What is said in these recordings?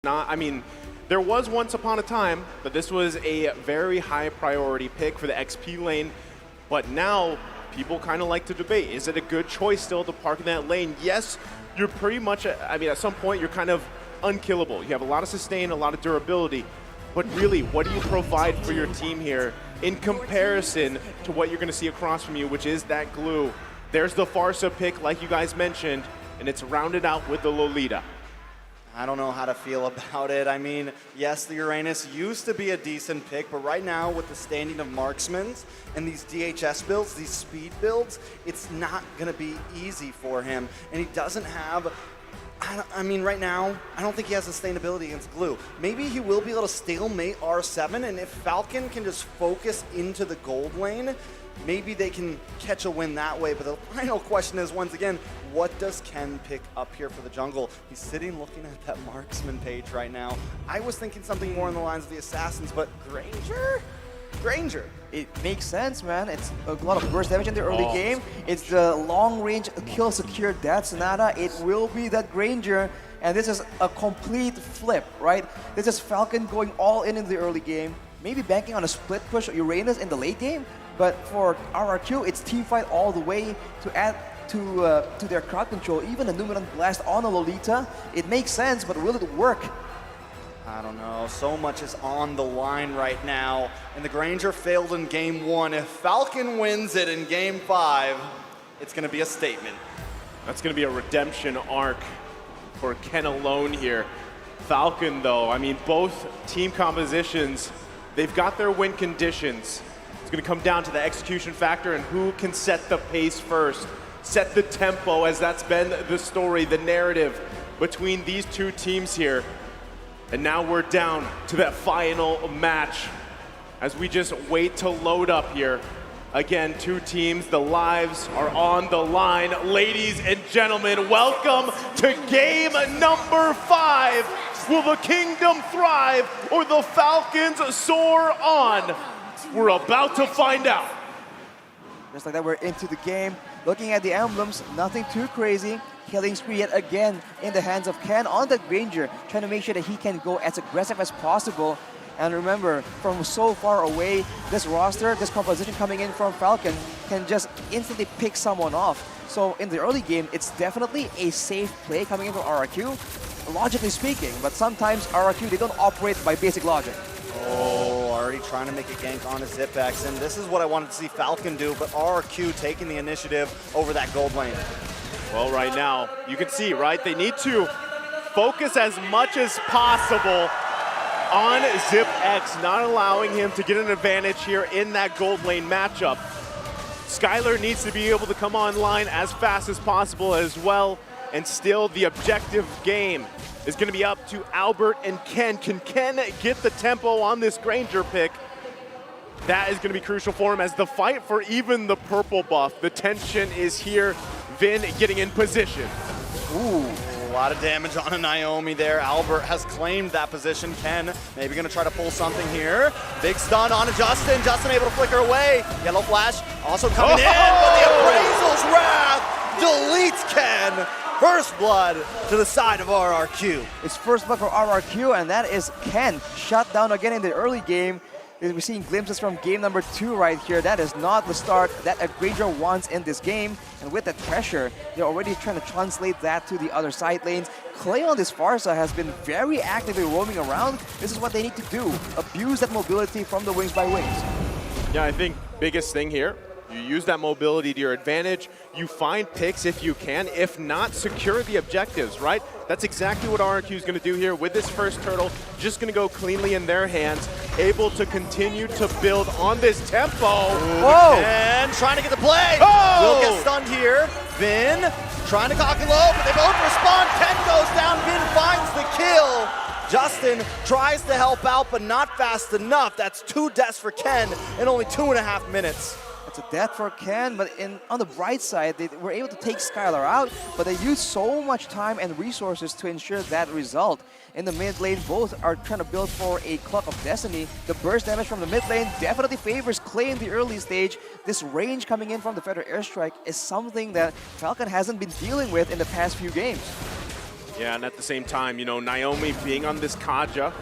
Not, I mean, there was once upon a time, but this was a very high priority pick for the XP lane. But now, people kind of like to debate, is it a good choice still to park in that lane? Yes, you're pretty much, I mean, at some point, you're kind of unkillable. You have a lot of sustain, a lot of durability. But really, what do you provide for your team here in comparison to what you're going to see across from you, which is that glue? There's the Farsa pick, like you guys mentioned, and it's rounded out with the Lolita. I don't know how to feel about it. I mean, yes, the Uranus used to be a decent pick, but right now with the standing of marksmen and these DHS builds, these speed builds, it's not going to be easy for him. And he doesn't have, I mean, right now, I don't think he has sustainability against glue. Maybe he will be able to stalemate R7, and if Falcon can just focus into the gold lane, maybe they can catch a win that way. But the final question is, once again, what does Ken pick up here for the jungle? He's sitting looking at that marksman page right now. I was thinking something more in the lines of the assassins, but Granger? Granger. It makes sense, man. It's a lot of burst damage in the early game. It's the long-range kill secure death Sonata. It will be that Granger, and this is a complete flip, right? This is Falcon going all in the early game, maybe banking on a split push Uranus in the late game, but for RRQ, it's team fight all the way to add to their crowd control. Even a Numinant Blast on a Lolita, it makes sense, but will it work? I don't know. So much is on the line right now, and the Granger failed in game 1. If Falcon wins it in game 5, it's going to be a statement. That's going to be a redemption arc for Ken alone here. Falcon, though, I mean, both team compositions, they've got their win conditions. It's going to come down to the execution factor and who can set the pace first, set the tempo, as that's been the story, the narrative between these two teams here. And now we're down to that final match as we just wait to load up here. Again, two teams, the lives are on the line. Ladies and gentlemen, welcome to game number 5. Will the kingdom thrive or the Falcons soar on? We're about to find out. Just like that, we're into the game. Looking at the emblems, nothing too crazy. Killing spree yet again in the hands of Ken on that Granger, trying to make sure that he can go as aggressive as possible. And remember, from so far away, this roster, this composition coming in from Falcon can just instantly pick someone off. So in the early game, it's definitely a safe play coming in from RRQ, logically speaking, but sometimes RRQ, they don't operate by basic logic. Oh, already trying to make a gank on a Zipex, and this is what I wanted to see Falcon do, but RRQ taking the initiative over that gold lane. Well, right now, you can see, right, they need to focus as much as possible on ZipX, not allowing him to get an advantage here in that gold lane matchup. Skylar needs to be able to come online as fast as possible as well, and still the objective game is going to be up to Albert and Ken. Can Ken get the tempo on this Granger pick? That is going to be crucial for him as the fight for even the purple buff. The tension is here. Vin getting in position. Ooh, a lot of damage on a Naomi there. Albert has claimed that position. Ken maybe going to try to pull something here. Big stun on Justin. Justin able to flicker away. Yellow flash also coming in, but the Appraisal's Wrath deletes Ken. First blood to the side of RRQ. It's first blood for RRQ, and that is Ken shut down again in the early game. We're seeing glimpses from game number 2 right here. That is not the start that a Granger wants in this game. And with that pressure, they're already trying to translate that to the other side lanes. Clay on this Farsa has been very actively roaming around. This is what they need to do. Abuse that mobility from the wings by wings. Yeah, I think biggest thing here, you use that mobility to your advantage. You find picks if you can. If not, secure the objectives, right? That's exactly what RRQ is going to do here with this first turtle. Just going to go cleanly in their hands, able to continue to build on this tempo. Whoa! And trying to get the play. Oh! Will get stunned here. Vin trying to cock it low, but they both respond. Ken goes down. Vin finds the kill. Justin tries to help out, but not fast enough. That's 2 deaths for Ken in only 2.5 minutes. It's a death for Ken, but on the bright side, they were able to take Skylar out, but they used so much time and resources to ensure that result. In the mid lane, both are trying to build for a Clock of Destiny. The burst damage from the mid lane definitely favors Clay in the early stage. This range coming in from the Feather Airstrike is something that Falcon hasn't been dealing with in the past few games. Yeah, and at the same time, you know, Naomi being on this Kaja,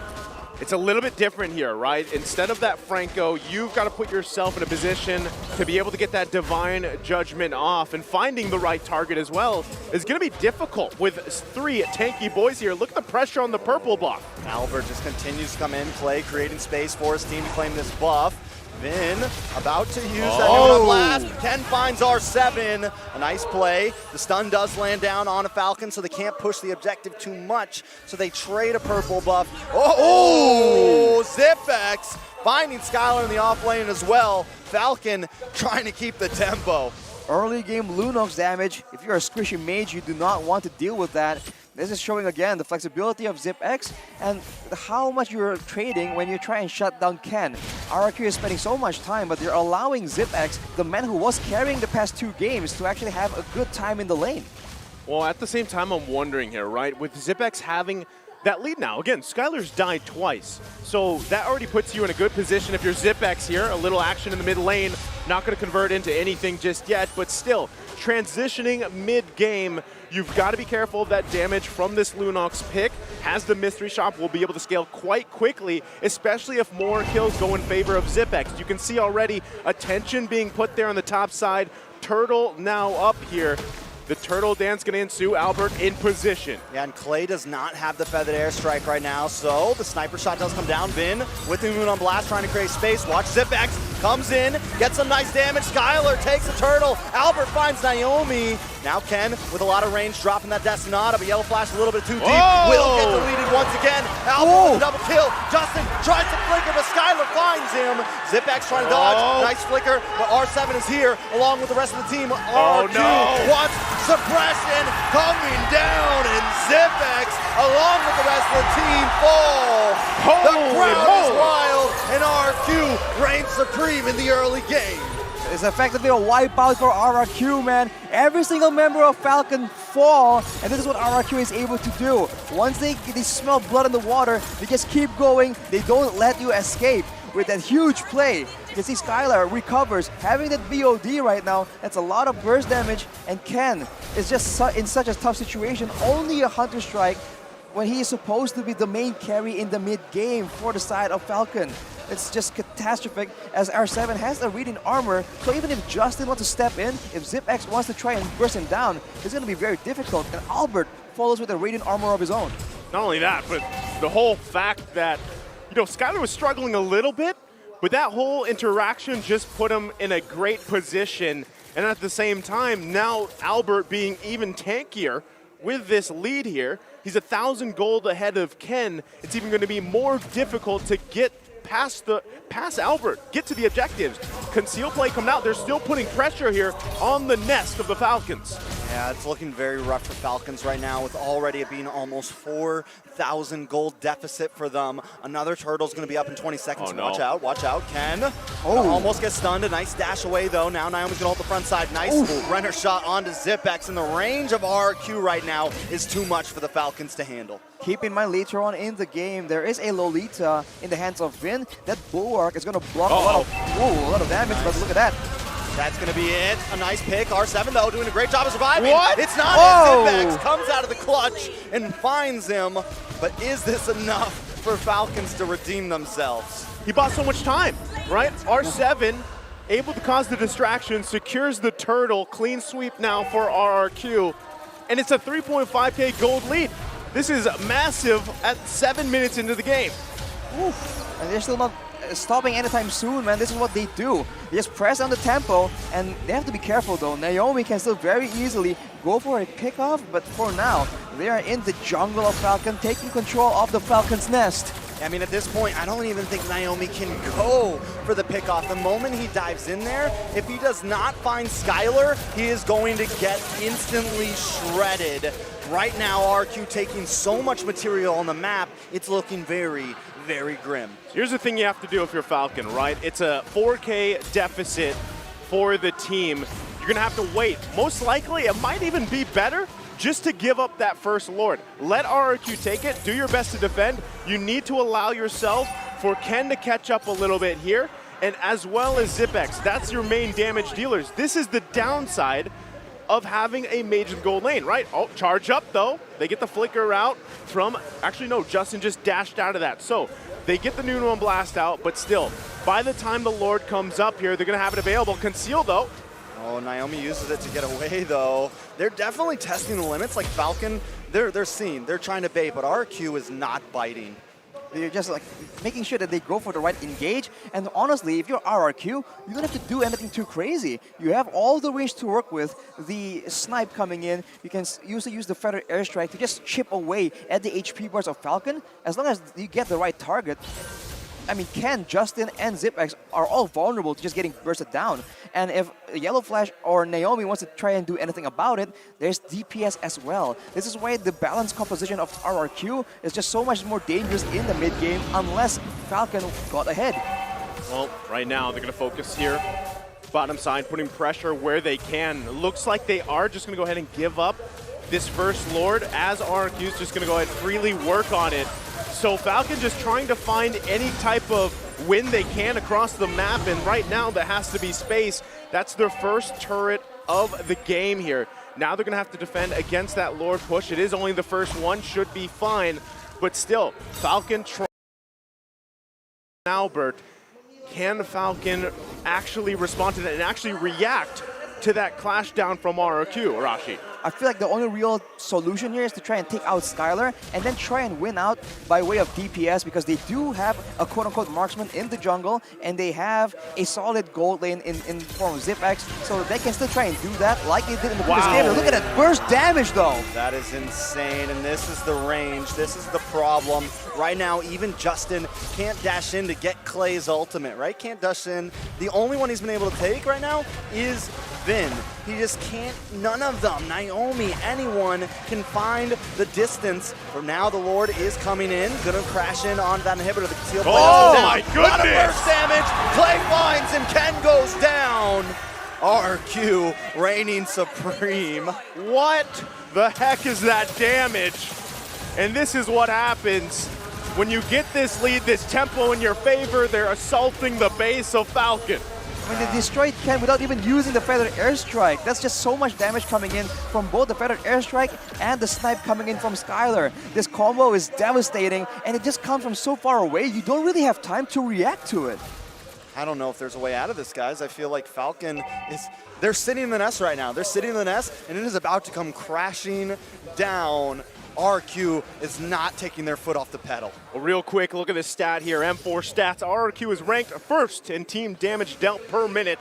it's a little bit different here, right? Instead of that Franco, you've got to put yourself in a position to be able to get that divine judgment off, and finding the right target as well is going to be difficult with 3 tanky boys here. Look at the pressure on the purple buff. Albert just continues to come in, play, creating space for his team to claim this buff. Vin about to use that Neon Blast. Ken finds R7. A nice play. The stun does land down on a Falcon, so they can't push the objective too much. So they trade a purple buff. Oh, Zipex finding Skylar in the off lane as well. Falcon trying to keep the tempo. Early game Lunox damage. If you're a squishy mage, you do not want to deal with that. This is showing again the flexibility of ZipX and how much you're trading when you try and shut down Ken. RRQ is spending so much time, but they're allowing ZipX, the man who was carrying the past 2 games, to actually have a good time in the lane. Well, at the same time, I'm wondering here, right? With ZipX having that lead now, again, Skylar's died twice. So that already puts you in a good position if you're ZipX here. A little action in the mid lane, not going to convert into anything just yet, but still, transitioning mid-game, you've got to be careful of that damage from this Lunox pick. Has the Mystery Shop, will be able to scale quite quickly, especially if more kills go in favor of ZipX. You can see already attention being put there on the top side. Turtle now up here. The turtle dance going to ensue. Albert in position. Yeah, and Clay does not have the feathered airstrike right now, so the sniper shot does come down. Vin with the moon on blast, trying to create space. Watch Zipex, comes in, gets some nice damage. Skylar takes the turtle. Albert finds Naomi. Now Ken with a lot of range, dropping that Destinata, but Yellow Flash a little bit too deep. Will get deleted once again. Albert with a double kill. Justin tries to flicker, but Skylar finds him. Zipex trying to dodge. Nice flicker, but R7 is here along with the rest of the team. RRQ wants suppression coming down, and Zipex, along with the rest of the team, fall. The crowd is wild, and RRQ reigns supreme in the early game. It's effectively a wipeout for RRQ, man. Every single member of Falcon fall, and this is what RRQ is able to do. Once they smell blood in the water, they just keep going. They don't let you escape. With that huge play, you can see Skylar recovers, having that VOD right now. That's a lot of burst damage, and Ken is just in such a tough situation. Only a Hunter Strike when he is supposed to be the main carry in the mid-game for the side of Falcon. It's just catastrophic, as R7 has a reading armor, so even if Justin wants to step in, if ZipX wants to try and burst him down, it's going to be very difficult, and Albert follows with a radiant armor of his own. Not only that, but the whole fact that, you know, Skylar was struggling a little bit, but that whole interaction just put him in a great position. And at the same time, now Albert being even tankier with this lead here, he's 1,000 gold ahead of Ken. It's even going to be more difficult to get past Albert, get to the objectives. Conceal play coming out. They're still putting pressure here on the nest of the Falcons. Yeah, it's looking very rough for Falcons right now, with already it being almost 4,000 gold deficit for them. Another turtle's going to be up in 20 seconds. Oh, no. Watch out, Ken. Almost gets stunned. A nice dash away, though. Now Naomi's going to hold the front side. Nice Renner shot onto Zipex, and the range of RRQ right now is too much for the Falcons to handle. Keep in mind, later on in the game, there is a Lolita in the hands of Vin. That Bulwark is going to block a lot of damage, but look at that. That's going to be it. A nice pick. R7, though, doing a great job of surviving. What? It's not it. Zipex comes out of the clutch and finds him. But is this enough for Falcons to redeem themselves? He bought so much time, right? R7 able to cause the distraction, secures the turtle, clean sweep now for RRQ, and it's a 3.5k gold lead. This is massive at 7 minutes into the game. And they're still not stopping anytime soon, man. This is what they do. They just press on the tempo, and they have to be careful, though. Naomi can still very easily go for a pickoff, but for now, they are in the jungle of Falcon, taking control of the Falcon's nest. I mean, at this point, I don't even think Naomi can go for the pickoff. The moment he dives in there, if he does not find Skylar, he is going to get instantly shredded. Right now, RQ taking so much material on the map, it's looking very, very grim. Here's the thing you have to do if you're Falcon, right? It's a 4k deficit for the team. You're going to have to wait. Most likely, it might even be better just to give up that first Lord. Let RRQ take it. Do your best to defend. You need to allow yourself for Ken to catch up a little bit here, and as well as Zipex. That's your main damage dealers. This is the downside of having a mage in the gold lane, right? Oh, charge up though. They get the flicker out from, actually no, Justin just dashed out of that. So they get the Nuno Blast out, but still, by the time the Lord comes up here, they're gonna have it available. Conceal though. Oh, Naomi uses it to get away though. They're definitely testing the limits. Like Falcon, they're seeing, they're trying to bait, but RRQ is not biting. They're just like making sure that they go for the right engage. And honestly, if you're RRQ, you don't have to do anything too crazy. You have all the range to work with. The snipe coming in, you can usually use the feathered airstrike to just chip away at the HP bars of Falcon. As long as you get the right target. I mean, Ken, Justin, and ZipX are all vulnerable to just getting bursted down. And if Yellow Flash or Naomi wants to try and do anything about it, there's DPS as well. This is why the balanced composition of RRQ is just so much more dangerous in the mid game unless Falcon got ahead. Well, right now they're going to focus here. Bottom side, putting pressure where they can. Looks like they are just going to go ahead and give up this first Lord as RRQ is just going to go ahead and freely work on it. So Falcon just trying to find any type of win they can across the map, and right now there has to be space. That's their first turret of the game here. Now they're going to have to defend against that Lord push. It is only the first one, should be fine, but still, Falcon trying. Albert, can Falcon actually respond to that and actually react to that clash down from RRQ, Arashi? I feel like the only real solution here is to try and take out Skylar and then try and win out by way of DPS, because they do have a quote-unquote marksman in the jungle and they have a solid gold lane in form of ZipX, so they can still try and do that like they did in the previous game. And look at that burst damage though. That is insane, and this is the range. This is the problem. Right now, even Justin can't dash in to get Clay's ultimate, right? Can't dash in. The only one he's been able to take right now is Vin. He just can't, none of them, Naomi, anyone can find the distance. For now, the Lord is coming in, gonna crash in on that inhibitor. The concealed play oh down. my A lot of goodness! burst damage. Clay finds him, Ken goes down. RRQ reigning supreme. What the heck is that damage? And this is what happens when you get this lead, this tempo in your favor. They're assaulting the base of Falcon. I mean, they destroyed Ken without even using the feathered airstrike. That's just so much damage coming in from both the feathered airstrike and the snipe coming in from Skylar. This combo is devastating, and it just comes from so far away, you don't really have time to react to it. I don't know if there's a way out of this, guys. I feel like Falcon is, they're sitting in the nest right now. They're sitting in the nest, and it is about to come crashing down. RRQ is not taking their foot off the pedal. A real quick look at this stat here, M4 stats. RRQ is ranked first in team damage dealt per minute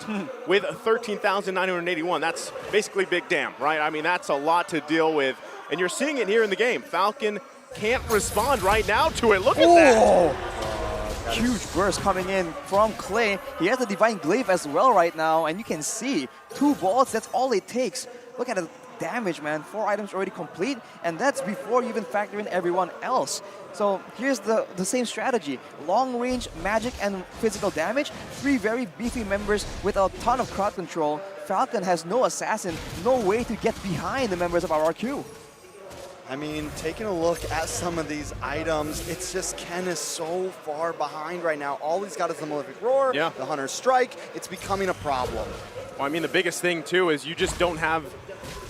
with 13,981. That's basically big damn, right? I mean, that's a lot to deal with. And you're seeing it here in the game. Falcon can't respond right now to it. Look at that. Huge burst coming in from Clay. He has the Divine Glaive as well right now, and you can see 2 bolts, that's all it takes. Look at the damage, man. 4 items already complete, and that's before you even factor in everyone else. So here's the same strategy. Long range, magic, and physical damage. 3 very beefy members with a ton of crowd control. Falcon has no assassin, no way to get behind the members of RRQ. I mean, taking a look at some of these items, it's just Ken is so far behind right now. All he's got is the Malefic Roar, the Hunter's Strike. It's becoming a problem. Well, I mean, the biggest thing, too, is you just don't have,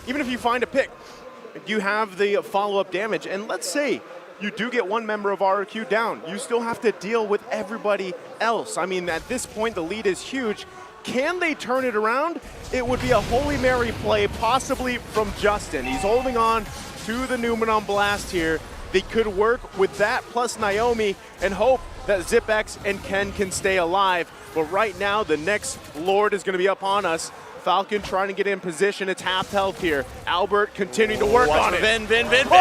even if you find a pick, you have the follow-up damage. And let's say you do get one member of RRQ down. You still have to deal with everybody else. I mean, at this point, the lead is huge. Can they turn it around? It would be a Holy Mary play, possibly from Justin. He's holding on to the Numenon Blast here. They could work with that plus Naomi and hope that ZipX and Ken can stay alive. But right now, the next Lord is going to be up on us. Falcon trying to get in position. It's half health here. Albert continuing to work on it. Vin with the flicker!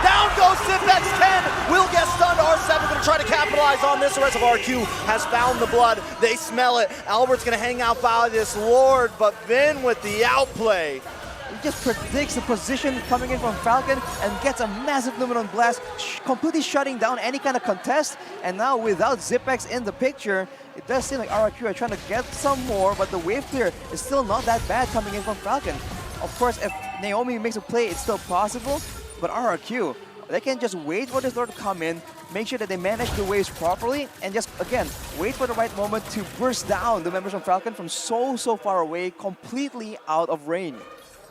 Down goes ZipX. Ken will get stunned. R7 going to try to capitalize on this. The rest of RQ has found the blood. They smell it. Albert's going to hang out by this Lord, but Vin with the outplay. He just predicts the position coming in from Falcon and gets a massive Numenon Blast, completely shutting down any kind of contest. And now without ZipX in the picture, it does seem like RRQ are trying to get some more, but the wave clear is still not that bad coming in from Falcon. Of course, if Naomi makes a play, it's still possible, but RRQ, they can just wait for this Lord to come in, make sure that they manage the waves properly, and just, again, wait for the right moment to burst down the members from Falcon from so far away, completely out of range.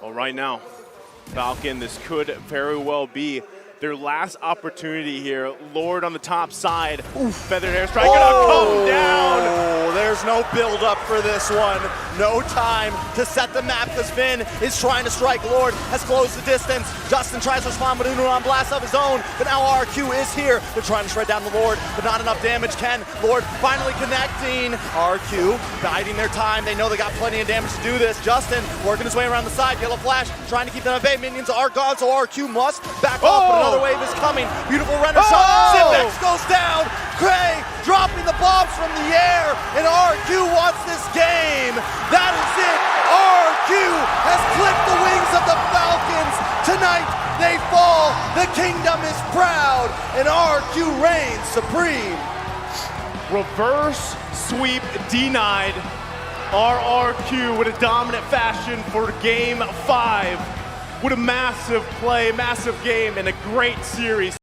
Well, right now, Falcon, this could very well be their last opportunity here. Lord on the top side. Feathered Airstrike gonna come down. Oh, there's no build up for this one. No time to set the map because Finn is trying to strike. Lord has closed the distance. Justin tries to respond with Uno on blast of his own, but now RRQ is here. They're trying to shred down the Lord, but not enough damage. Ken, Lord finally connecting. RRQ biding their time. They know they got plenty of damage to do this. Justin working his way around the side. Yellow Flash trying to keep them at bay. Minions are gone, so RRQ must back off, but another wave is coming. Beautiful render shot. Simbex goes down. Cray dropping the bombs from the air, and RRQ wants this game. That is it. RRQ has clipped the wings of the Falcons. Tonight they fall. The kingdom is proud, and RRQ reigns supreme. Reverse sweep denied. RRQ with a dominant fashion for game 5. What a massive play, massive game, and a great series.